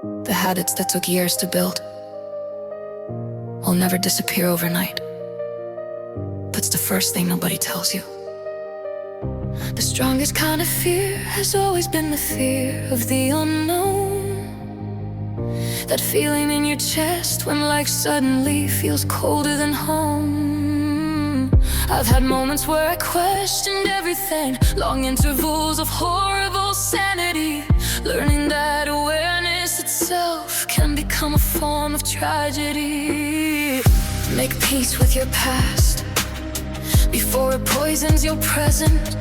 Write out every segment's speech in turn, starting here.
The habits that took years to build will never disappear overnight. That's the first thing nobody tells you. The strongest kind of fear has always been the fear of the unknown. That feeling in your chest when life suddenly feels colder than home. I've had moments where I questioned everything, long intervals of horrible sanity, learning that awareness itself can become a form of tragedy. Make peace with your past before it poisons your present.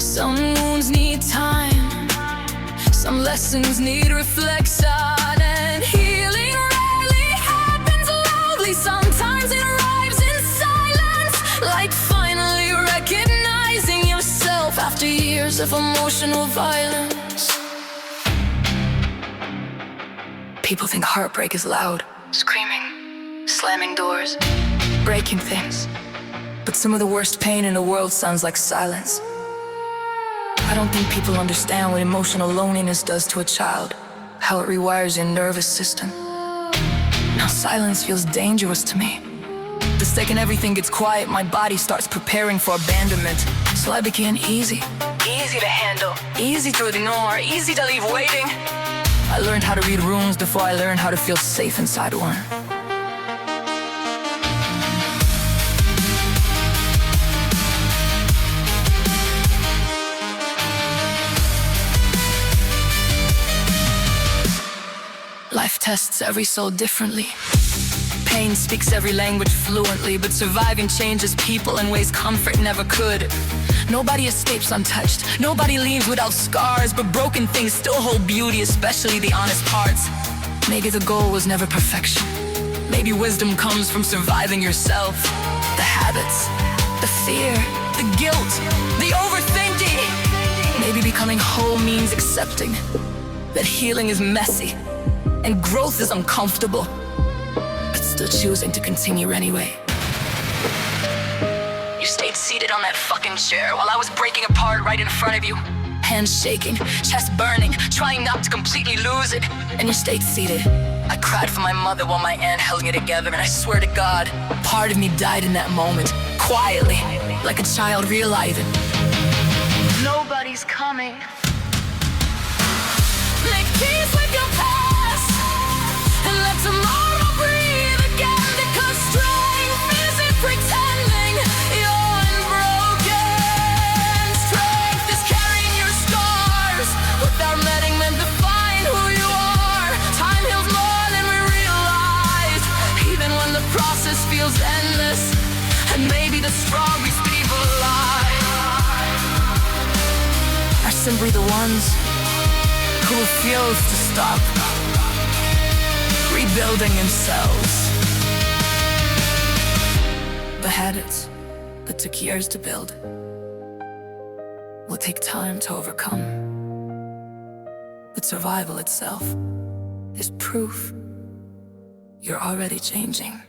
Some wounds need time, some lessons need reflection, and healing rarely happens loudly. Sometimes it arrives in silence, like finally recognizing yourself after years of emotional violence. People think heartbreak is loud, screaming, slamming doors, breaking things. But some of the worst pain in the world sounds like silence. I don't think people understand what emotional loneliness does to a child, how it rewires your nervous system. Now silence feels dangerous to me. The second everything gets quiet, my body starts preparing for abandonment. So I became easy to handle, easy to ignore, easy to leave waiting. I learned how to read runes before I learned how to feel safe inside one. Life tests every soul differently. Pain speaks every language fluently, but surviving changes people in ways comfort never could. Nobody escapes untouched, nobody leaves without scars, but broken things still hold beauty, especially the honest parts. Maybe the goal was never perfection. Maybe wisdom comes from surviving yourself. The habits, the fear, the guilt, the overthinking. Maybe becoming whole means accepting that healing is messy and growth is uncomfortable, but still choosing to continue anyway. You stayed seated on that fucking chair while I was breaking apart right in front of you. Hands shaking, chest burning, trying not to completely lose it. And you stayed seated. I cried for my mother while my aunt held me together, and I swear to God, part of me died in that moment, quietly, like a child realizing nobody's coming. Make peace with your past and let tomorrow breathe again, because strength isn't pretending you're unbroken. Strength is carrying your scars without letting them define who you are. Time heals more than we realize, even when the process feels endless, and maybe the strongest people alive are simply the ones who refuse to stop rebuilding themselves. The habits that took years to build will take time to overcome. But survival itself is proof you're already changing.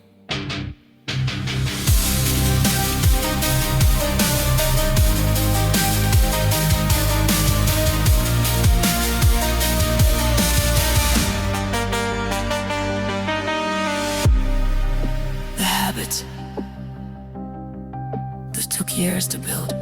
That took years to build